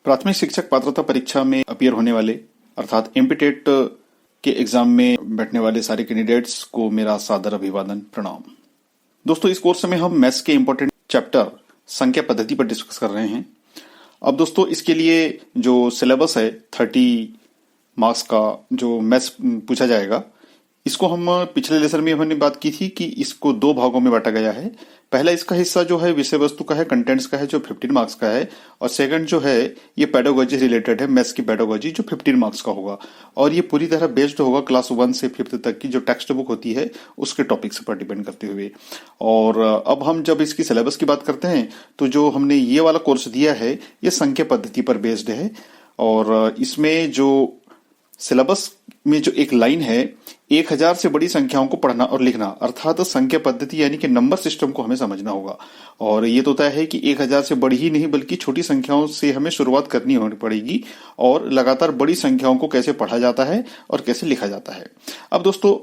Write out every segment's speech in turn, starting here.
प्राथमिक शिक्षक पात्रता परीक्षा में अपीयर होने वाले अर्थात एमपीटेट के एग्जाम में बैठने वाले सारे कैंडिडेट्स को मेरा सादर अभिवादन प्रणाम। दोस्तों, इस कोर्स में हम मैथ्स के इंपॉर्टेंट चैप्टर संख्या पद्धति पर डिस्कस कर रहे हैं। अब दोस्तों, इसके लिए जो सिलेबस है 30 मार्क्स का जो मैथ्स पूछा जाएगा, इसको हम पिछले लेसन में हमने बात की थी कि इसको 2 भागों में बांटा गया है। पहला इसका हिस्सा जो है विषय वस्तु का है, कंटेंट्स का है, जो 15 मार्क्स का है, और सेकंड जो है ये पेडागोजी रिलेटेड है, मैथ्स की पेडागोजी, जो 15 मार्क्स का होगा। और ये पूरी तरह बेस्ड होगा क्लास 1 से 5th तक की जो टेक्स्ट बुक होती है उसके टॉपिक्स पर डिपेंड करते हुए। और अब हम जब इसकी सिलेबस की बात करते हैं तो जो हमने ये वाला कोर्स दिया है ये संख्या पद्धति पर बेस्ड है। और इसमें जो सिलेबस में जो एक लाइन है, 1000 से बड़ी संख्याओं को पढ़ना और लिखना, अर्थात संख्या पद्धति यानी कि नंबर सिस्टम को हमें समझना होगा। और ये तो तय है कि 1000 से बड़ी ही नहीं बल्कि छोटी संख्याओं से हमें शुरुआत करनी होनी पड़ेगी और लगातार बड़ी संख्याओं को कैसे पढ़ा जाता है और कैसे लिखा जाता है। अब दोस्तों,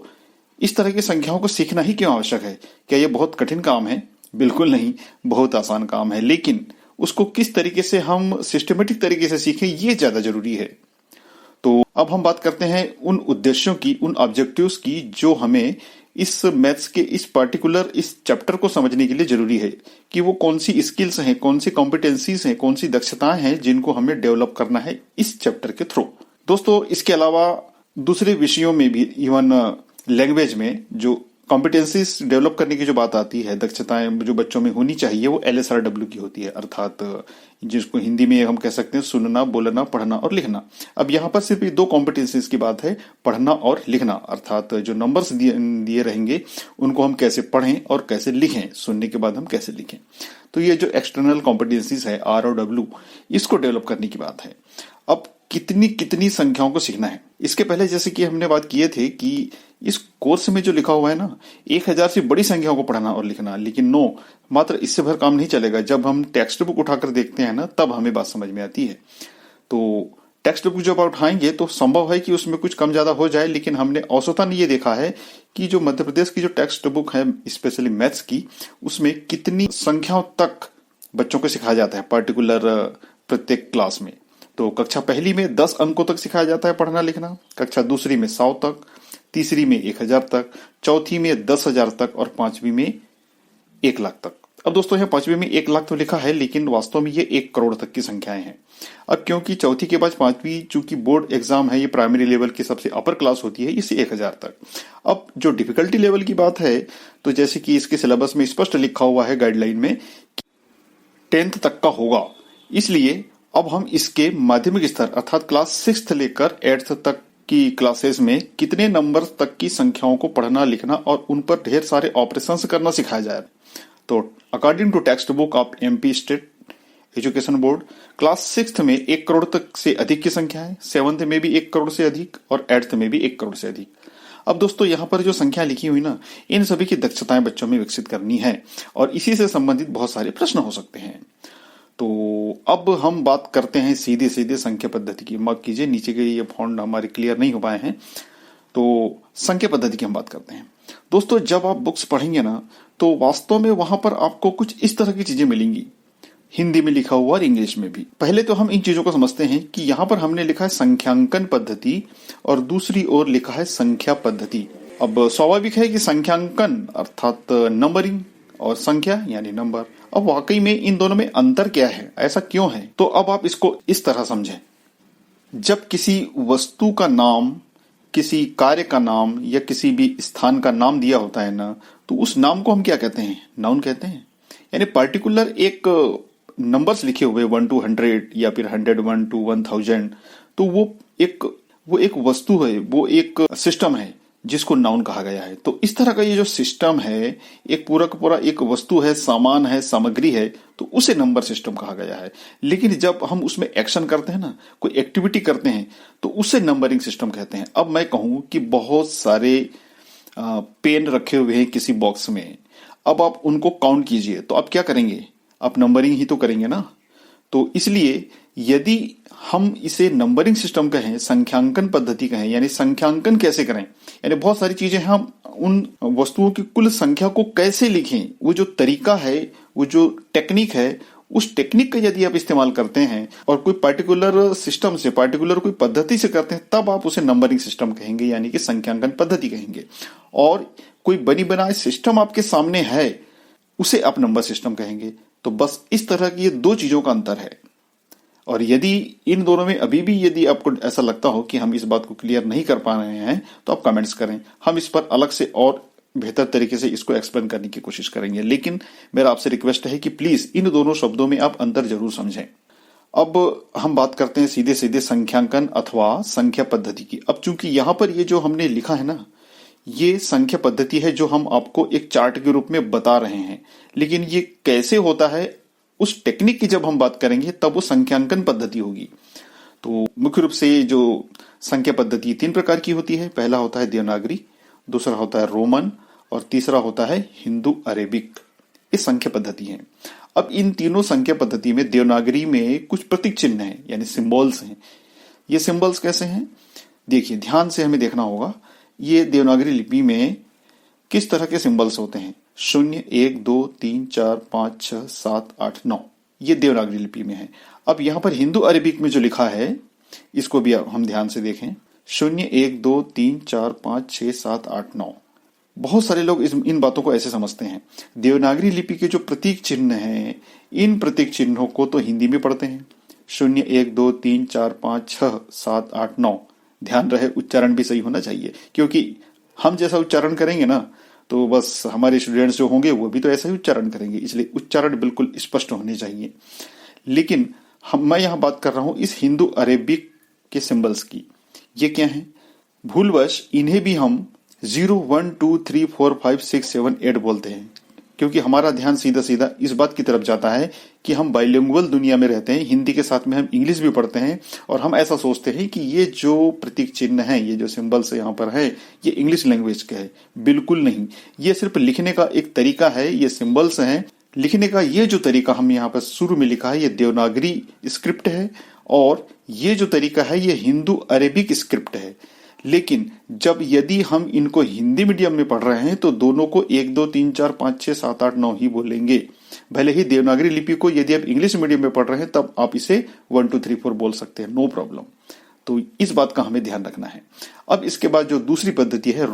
इस तरह की संख्याओं को सीखना ही क्यों आवश्यक है? क्या ये बहुत कठिन काम है? बिल्कुल नहीं, बहुत आसान काम है, लेकिन उसको किस तरीके से हम सिस्टमेटिक तरीके से सीखें ये ज्यादा जरूरी है। तो अब हम बात करते हैं उन उद्देश्यों की, उन ऑब्जेक्टिव्स की जो हमें इस मैथ्स के इस पर्टिकुलर इस चैप्टर को समझने के लिए जरूरी है कि वो कौन सी स्किल्स हैं, कौन सी कॉम्पिटेंसीज हैं, कौन सी दक्षताएं हैं जिनको हमें डेवलप करना है इस चैप्टर के थ्रू। दोस्तों, इसके अलावा दूसरे विषयों में भी, इवन लैंग्वेज में जो कॉम्पिटेंसीज डेवलप करने की जो बात आती है, दक्षताएं जो बच्चों में होनी चाहिए, वो LSRW की होती है, अर्थात जिसको हिंदी में हम कह सकते हैं सुनना, बोलना, पढ़ना और लिखना। अब यहाँ पर सिर्फ 2 कॉम्पिटेंसीज की बात है, पढ़ना और लिखना, अर्थात जो नंबर्स दिए रहेंगे उनको हम कैसे पढ़ें और कैसे लिखें, सुनने के बाद हम कैसे लिखें। तो ये जो एक्सटर्नल कॉम्पिटेंसीज है R और W, इसको डेवलप करने की बात है। अब कितनी संख्याओं को सीखना है, इसके पहले जैसे कि हमने बात किए थे कि इस कोर्स में जो लिखा हुआ है ना, 1000 से बड़ी संख्याओं को पढ़ना और लिखना, लेकिन नो, मात्र इससे भर काम नहीं चलेगा। जब हम टेक्स्ट बुक उठाकर देखते हैं ना, तब हमें बात समझ में आती है। तो टेक्स्ट बुक जब आप उठाएंगे तो संभव है कि उसमें कुछ कम ज्यादा हो जाए, लेकिन हमने औसतन ये देखा है कि जो मध्य प्रदेश की जो टेक्स्ट बुक है स्पेशली मैथ्स की, उसमें कितनी संख्याओं तक बच्चों को सिखाया जाता है पर्टिकुलर प्रत्येक क्लास में। तो कक्षा पहली में 10 अंकों तक सिखाया जाता है पढ़ना लिखना, कक्षा दूसरी में 100 तक, तीसरी में 1000 तक, चौथी में 10,000 तक और 5वीं में 1 लाख तक। अब दोस्तों, यहाँ 5वीं में 1 लाख तो लिखा है, लेकिन वास्तव में ये 1 करोड़ तक की संख्याएं हैं। अब क्योंकि चौथी के बाद 5वीं चूंकि बोर्ड एग्जाम है, ये प्राइमरी लेवल की सबसे अपर क्लास होती है, इसे 1000 तक। अब जो डिफिकल्टी लेवल की बात है, तो जैसे कि इसके सिलेबस में स्पष्ट लिखा हुआ है गाइडलाइन में 10th तक का होगा, इसलिए अब हम इसके माध्यमिक स्तर अर्थात क्लास 6th लेकर 8th तक की क्लासेस में कितने नंबर तक की संख्याओं को पढ़ना लिखना और उन पर ढेर सारे ऑपरेशंस करना सिखाया जाए। तो according to textbook of MP state education board, class 6th में 1 करोड़ तक से अधिक की संख्या है, 7th में भी 1 करोड़ से अधिक और 8th में भी 1 करोड़ से अधिक। अब दोस्तों, यहाँ पर जो संख्या लिखी हुई ना, इन सभी की दक्षताएं बच्चों में विकसित करनी है और इसी से संबंधित बहुत सारे प्रश्न हो सकते हैं। तो अब हम बात करते हैं सीधे संख्या पद्धति की। माफ कीजिए, नीचे के ये फॉन्ट हमारे क्लियर नहीं हो पाए हैं। तो संख्या पद्धति की हम बात करते हैं। दोस्तों, जब आप बुक्स पढ़ेंगे ना, तो वास्तव में वहां पर आपको कुछ इस तरह की चीजें मिलेंगी, हिंदी में लिखा हुआ और इंग्लिश में भी। पहले तो हम इन चीजों को समझते हैं कि यहाँ पर हमने लिखा है संख्यांकन पद्धति और दूसरी ओर लिखा है संख्या पद्धति। अब स्वाभाविक है कि संख्यांकन अर्थात नंबरिंग और संख्या यानी नंबर, अब वाकई में इन दोनों में अंतर क्या है, ऐसा क्यों है? तो अब आप इसको इस तरह समझें, जब किसी वस्तु का नाम, किसी कार्य का नाम या किसी भी स्थान का नाम दिया होता है ना, तो उस नाम को हम क्या कहते हैं? नाउन कहते हैं। यानी पर्टिकुलर एक नंबर्स लिखे हुए 1 to 100 या फिर 101 to 1000, तो वो एक वस्तु है, वो एक सिस्टम है जिसको नाउन कहा गया है। तो इस तरह का ये जो सिस्टम है, एक पूरा का पूरा एक वस्तु है, सामान है, सामग्री है, तो उसे नंबर सिस्टम कहा गया है। लेकिन जब हम उसमें एक्शन करते हैं ना, कोई एक्टिविटी करते हैं, तो उसे नंबरिंग सिस्टम कहते हैं। अब मैं कहूं कि बहुत सारे पेन रखे हुए हैं किसी बॉक्स में, अब आप उनको काउंट कीजिए, तो आप क्या करेंगे? आप नंबरिंग ही तो करेंगे ना। तो इसलिए यदि हम इसे नंबरिंग सिस्टम कहें, संख्यांकन पद्धति कहें, यानी संख्यांकन कैसे करें, यानी बहुत सारी चीजें हम उन वस्तुओं की कुल संख्या को कैसे लिखें, वो जो तरीका है, वो जो टेक्निक है, उस टेक्निक का यदि आप इस्तेमाल करते हैं और कोई पर्टिकुलर सिस्टम से, पर्टिकुलर कोई पद्धति से करते हैं, तब आप उसे नंबरिंग सिस्टम कहेंगे, यानी कि संख्यांकन पद्धति कहेंगे। और कोई बनी बनाए सिस्टम आपके सामने है, उसे आप नंबर सिस्टम कहेंगे। तो बस इस तरह की ये दो चीजों का अंतर है। और यदि इन दोनों में अभी भी यदि आपको ऐसा लगता हो कि हम इस बात को क्लियर नहीं कर पा रहे हैं, तो आप कमेंट्स करें, हम इस पर अलग से और बेहतर तरीके से इसको एक्सप्लेन करने की कोशिश करेंगे। लेकिन मेरा आपसे रिक्वेस्ट है कि प्लीज इन दोनों शब्दों में आप अंतर जरूर समझें। अब हम बात करते हैं सीधे सीधे संख्यांकन अथवा संख्या पद्धति की। अब चूंकि यहां पर ये जो हमने लिखा है ना, ये संख्या पद्धति है जो हम आपको एक चार्ट के रूप में बता रहे हैं, लेकिन ये कैसे होता है उस टेक्निक की जब हम बात करेंगे तब वो संख्यांकन पद्धति होगी। तो मुख्य रूप से जो संख्या पद्धति 3 प्रकार की होती है। पहला होता है देवनागरी, दूसरा होता है रोमन और तीसरा होता है हिंदू अरेबिक। ये संख्या पद्धति है। अब इन तीनों संख्या पद्धति में देवनागरी में कुछ प्रतीक चिन्ह हैं, यानी सिंबल्स हैं। ये सिंबल्स कैसे हैं, देखिए ध्यान से हमें देखना होगा। ये देवनागरी लिपि में किस तरह के सिंबल्स होते हैं, 0, 1, 2, 3, 4, 5, 6, 7, 8, 9, ये देवनागरी लिपि में है। अब यहां पर हिंदू अरेबिक में जो लिखा है, इसको भी हम ध्यान से देखें, 0, 1, 2, 3, 4, 5, 6, 7, 8, 9। बहुत सारे लोग इन बातों को ऐसे समझते हैं। देवनागरी लिपि के जो प्रतीक चिन्ह हैं, इन प्रतीक चिन्हों को तो हिंदी में पढ़ते हैं, 0, 1, 2, 3, 4, 5, 6, 7, 8, 9। ध्यान रहे उच्चारण भी सही होना चाहिए, क्योंकि हम जैसा उच्चारण करेंगे ना, तो बस हमारे स्टूडेंट्स जो होंगे वो भी तो ऐसा ही उच्चारण करेंगे, इसलिए उच्चारण बिल्कुल स्पष्ट होने चाहिए। लेकिन मैं यहां बात कर रहा हूं इस हिंदू अरेबिक के सिंबल्स की। ये क्या है, भूलवश इन्हें भी हम 0, 1, 2, 3, 4, 5, 6, 7, 8 बोलते हैं, क्योंकि हमारा ध्यान सीधा सीधा इस बात की तरफ जाता है कि हम बाइलिंगुअल दुनिया में रहते हैं, हिंदी के साथ में हम इंग्लिश भी पढ़ते हैं, और हम ऐसा सोचते हैं कि ये जो प्रतीक चिन्ह है, ये जो सिंबल्स यहाँ पर है, ये इंग्लिश लैंग्वेज के है। बिल्कुल नहीं, ये सिर्फ लिखने का एक तरीका है। ये सिंबल्स हैं, लिखने का ये जो तरीका हम यहाँ पर शुरू में लिखा है, ये देवनागरी स्क्रिप्ट है, और ये जो तरीका है ये हिंदू अरेबिक स्क्रिप्ट है। लेकिन जब यदि हम इनको हिंदी मीडियम में पढ़ रहे हैं तो दोनों को 1, 2, 3, 4, 5, 6, 7, 8, 9 ही बोलेंगे। भले ही देवनागरी लिपि को यदि आप इंग्लिश मीडियम में पढ़ रहे हैं तब आप इसे 1, 2, 3, 4 बोल सकते हैं, नो प्रॉब्लम। तो इस बात का हमें ध्यान रखना है। अब इसके बाद जो दूसरी पद्धति है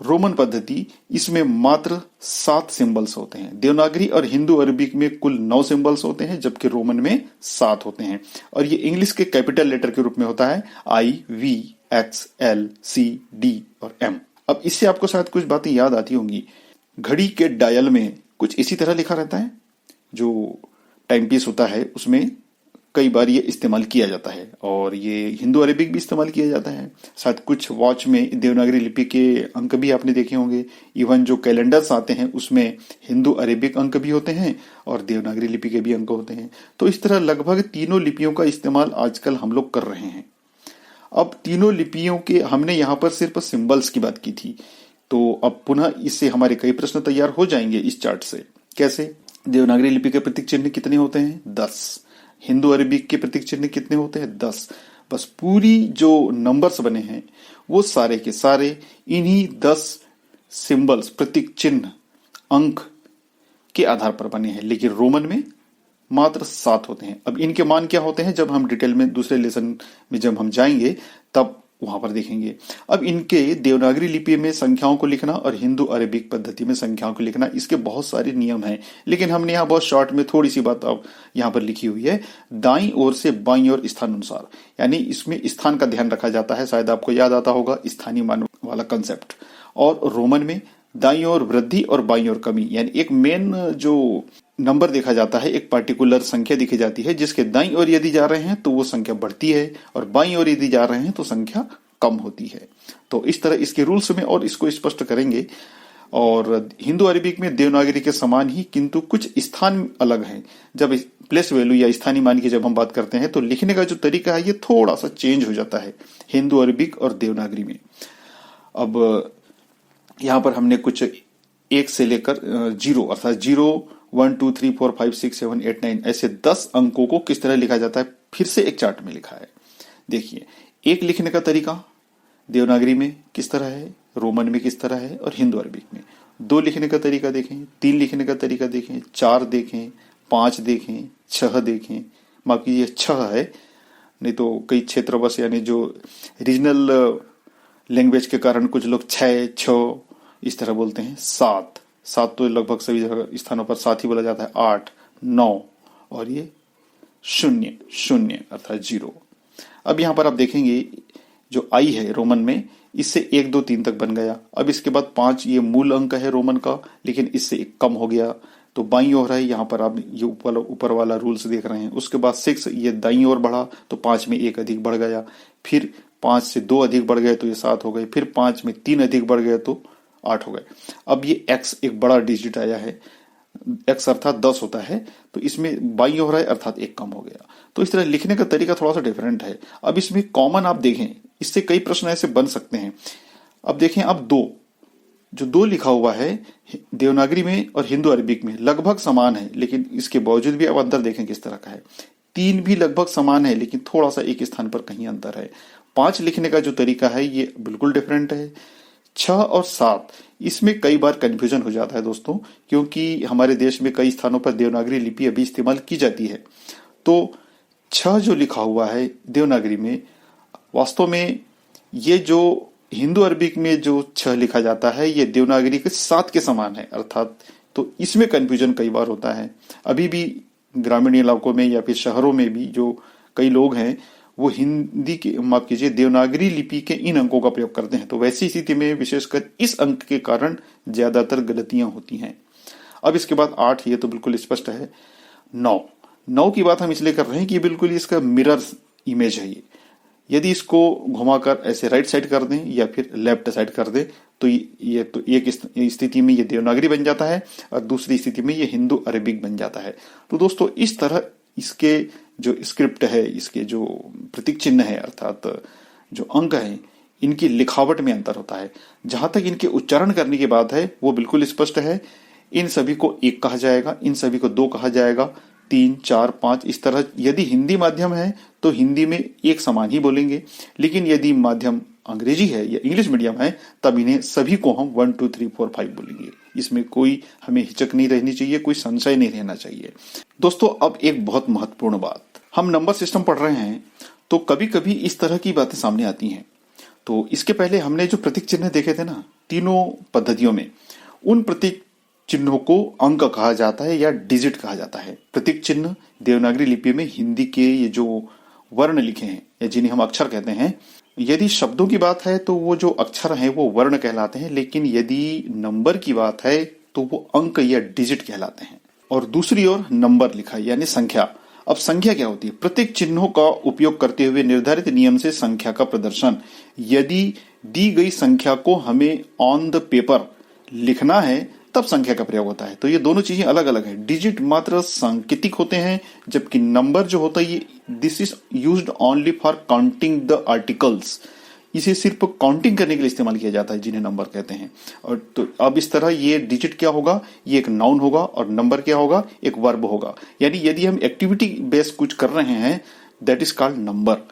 रोमन पद्धति, इसमें मात्र 7 सिंबल्स होते हैं। देवनागरी और हिंदू अरबिक में कुल 9 सिंबल्स होते हैं, जबकि रोमन में 7 होते हैं, और ये इंग्लिश के कैपिटल लेटर के रूप में होता है I, V, X, L, C, D और M। अब इससे आपको शायद कुछ बातें याद आती होंगी। घड़ी के डायल में कुछ इसी तरह लिखा रहता है, जो टाइम पीस होता है उसमें कई बार ये इस्तेमाल किया जाता है, और ये हिंदू अरेबिक भी इस्तेमाल किया जाता है। शायद कुछ वॉच में देवनागरी लिपि के अंक भी आपने देखे होंगे। इवन जो कैलेंडर्स आते हैं उसमें हिंदू अरेबिक अंक भी होते हैं और देवनागरी लिपि के भी अंक होते हैं। तो इस तरह लगभग तीनों लिपियों का इस्तेमाल आजकल हम लोग कर रहे हैं। अब तीनों लिपियों के हमने यहाँ पर सिर्फ सिंबल्स की बात की थी, तो अब पुनः इससे हमारे कई प्रश्न तैयार हो जाएंगे इस चार्ट से। कैसे, देवनागरी लिपि के प्रतीक चिन्ह कितने होते हैं, 10। हिंदू अरेबिक के प्रतीक चिन्ह कितने होते हैं, 10। बस पूरी जो नंबर्स बने हैं वो सारे के सारे इन्हीं 10 सिंबल्स, प्रतीक चिन्ह, अंक के आधार पर बने हैं। लेकिन रोमन में मात्र 7 होते हैं। अब इनके मान क्या होते हैं जब हम डिटेल में दूसरे लेसन में जब हम जाएंगे तब वहां पर देखेंगे। अब इनके देवनागरी लिपि में संख्याओं को लिखना और हिंदू अरेबिक पद्धति में संख्याओं को लिखना, इसके बहुत सारे नियम हैं, लेकिन हमने यहाँ बहुत शॉर्ट में थोड़ी सी बात अब यहाँ पर लिखी हुई है। दाईं ओर से बाईं ओर स्थान अनुसार, यानी इसमें स्थान का ध्यान रखा जाता है। शायद आपको याद आता होगा स्थानीय मान वाला कंसेप्ट। और रोमन में दाईं ओर वृद्धि और बाईं ओर कमी, यानी एक मेन जो नंबर देखा जाता है, एक पर्टिकुलर संख्या दिखी जाती है, जिसके दाईं ओर यदि जा रहे हैं तो वो संख्या बढ़ती है और बाईं ओर यदि जा रहे हैं तो संख्या कम होती है। तो इस तरह इसके रूल्स में और इसको स्पष्ट करेंगे। और हिंदू अरेबिक में देवनागरी के समान ही, किंतु कुछ स्थान अलग हैं। जब प्लेस वैल्यू या स्थानीय मान की जब हम बात करते हैं तो लिखने का जो तरीका है ये थोड़ा सा चेंज हो जाता है हिंदू अरेबिक और देवनागरी में। अब यहाँ पर हमने कुछ 1 से लेकर 0 अर्थात 0, 1, 2, 3, 4, 5, 6, 7, 8, 9 ऐसे 10 अंकों को किस तरह लिखा जाता है फिर से एक चार्ट में लिखा है। देखिए, एक लिखने का तरीका देवनागरी में किस तरह है, रोमन में किस तरह है और हिंदू अरबिक में। 2 लिखने का तरीका देखें, 3 लिखने का तरीका देखें, 4 देखें, 5 देखें, 6 देखें, बाकी ये 6 है, नहीं तो कई क्षेत्रवश यानी जो रीजनल लैंग्वेज के कारण कुछ लोग 6, 6 इस तरह बोलते हैं। 7 7 तो लगभग सभी जगह स्थानों पर 7 ही बोला जाता है। 8, 9 और ये 0 0 अर्थात 0। अब यहाँ पर आप देखेंगे जो आई है रोमन में, इससे 1 2 3 तक बन गया। अब इसके बाद 5 ये मूल अंक है रोमन का, लेकिन इससे 1 कम हो गया तो बाईं ओर है। यहाँ पर आप ये ऊपर वाला रूल्स देख रहे हैं। उसके बाद 6 ये दाईं ओर बढ़ा तो 5 में 1 अधिक बढ़ गया, फिर 5 से 2 अधिक बढ़ गए तो ये 7 हो गए, फिर 5 में 3 अधिक बढ़ गए तो 8 हो गए। अब ये x एक बड़ा डिजिट आया है, x अर्थात 10 होता है, तो इसमें बाईं ओर है अर्थात 1 कम हो गया। तो इस तरह लिखने का तरीका थोड़ा सा डिफरेंट है। अब इसमें कॉमन आप देखें, इससे कई प्रश्न ऐसे बन सकते हैं। अब देखें, अब 2 जो 2 लिखा हुआ है देवनागरी में और हिंदू अरबिक में लगभग समान है, लेकिन इसके बावजूद भी अब अंतर देखें किस तरह का है। 3 भी लगभग समान है, लेकिन थोड़ा सा एक स्थान पर कहीं अंतर है। 5 लिखने का जो तरीका है ये बिल्कुल डिफरेंट है। 6 और 7 इसमें कई बार कंफ्यूजन हो जाता है दोस्तों, क्योंकि हमारे देश में कई स्थानों पर देवनागरी लिपि अभी इस्तेमाल की जाती है। तो 6 जो लिखा हुआ है देवनागरी में, वास्तव में ये जो हिंदू अरबिक में जो 6 लिखा जाता है ये देवनागरी के 7 के समान है अर्थात, तो इसमें कंफ्यूजन कई बार होता है। अभी भी ग्रामीण इलाकों में या फिर शहरों में भी जो कई लोग हैं वो हिंदी के माफ कीजिए देवनागरी लिपि के इन अंकों का प्रयोग करते हैं, तो वैसी स्थिति में विशेषकर इस अंक के कारण ज्यादातर गलतियां होती हैं। अब इसके बाद 8 ये तो बिल्कुल स्पष्ट है। 9 की बात हम इसलिए कर रहे हैं कि बिल्कुल इसका मिरर इमेज है। ये यदि इसको घुमाकर ऐसे राइट साइड कर दें या फिर लेफ्ट साइड कर दें तो ये तो एक स्थिति में ये देवनागरी बन जाता है और दूसरी स्थिति में ये हिंदू अरबिक बन जाता है। तो दोस्तों इस तरह इसके जो स्क्रिप्ट है, इसके जो प्रतीक चिन्ह है अर्थात जो अंक है, इनकी लिखावट में अंतर होता है। जहां तक इनके उच्चारण करने की बात है वो बिल्कुल स्पष्ट है। इन सभी को 1 कहा जाएगा, इन सभी को 2 कहा जाएगा, 3, 4, 5 इस तरह। यदि हिंदी माध्यम है तो हिंदी में एक समान ही बोलेंगे, लेकिन यदि माध्यम अंग्रेजी है या इंग्लिश मीडियम है तब इन्हें सभी को हम 1 2 3 4 5 बोलेंगे। इसमें कोई हमें हिचक नहीं रहनी चाहिए, कोई संशय नहीं रहना चाहिए। दोस्तों अब एक बहुत महत्वपूर्ण बात, हम नंबर सिस्टम पढ़ रहे हैं तो कभी कभी इस तरह की बातें सामने आती हैं। तो इसके पहले हमने जो प्रतीक चिन्ह देखे थे ना तीनों पद्धतियों में, उन प्रतीक चिन्हों को अंक कहा जाता है या डिजिट कहा जाता है। प्रतीक चिन्ह देवनागरी लिपि में हिंदी के ये जो वर्ण लिखे हैं या जिन्हें हम अक्षर कहते हैं, यदि शब्दों की बात है तो वो जो अक्षर हैं वो वर्ण कहलाते हैं, लेकिन यदि नंबर की बात है तो वो अंक या डिजिट कहलाते हैं। और दूसरी ओर नंबर लिखा है यानी संख्या। अब संख्या क्या होती है? प्रतीक चिन्हों का उपयोग करते हुए निर्धारित नियम से संख्या का प्रदर्शन। यदि दी गई संख्या को हमें ऑन द पेपर लिखना है तब संख्या का प्रयोग होता है। तो ये दोनों चीजें अलग अलग है। डिजिट मात्र सांकेतिक होते हैं, जबकि नंबर जो होता है ये this is used only for counting the articles. इसे सिर्फ काउंटिंग करने के लिए इस्तेमाल किया जाता है, जिन्हें नंबर कहते हैं। और तो अब इस तरह ये डिजिट क्या होगा, ये एक नाउन होगा, और नंबर क्या होगा, एक वर्ब होगा। यानी यदि हम एक्टिविटी बेस कुछ कर रहे हैं दैट इज कॉल्ड नंबर।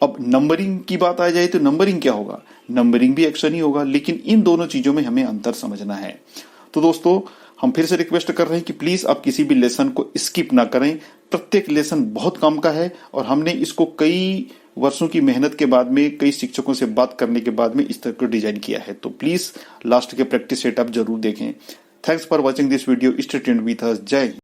अब नंबरिंग की बात आ जाए तो नंबरिंग क्या होगा, नंबरिंग भी एक्शन ही होगा, लेकिन इन दोनों चीजों में हमें अंतर समझना है। तो दोस्तों हम फिर से रिक्वेस्ट कर रहे हैं कि प्लीज आप किसी भी लेसन को स्किप ना करें। प्रत्येक लेसन बहुत काम का है और हमने इसको कई वर्षों की मेहनत के बाद में, कई शिक्षकों से बात करने के बाद में इस तरह को डिजाइन किया है। तो प्लीज लास्ट के प्रैक्टिस सेट आप जरूर देखें। Thanks for watching this video. Stay tuned with us. जय हिंद।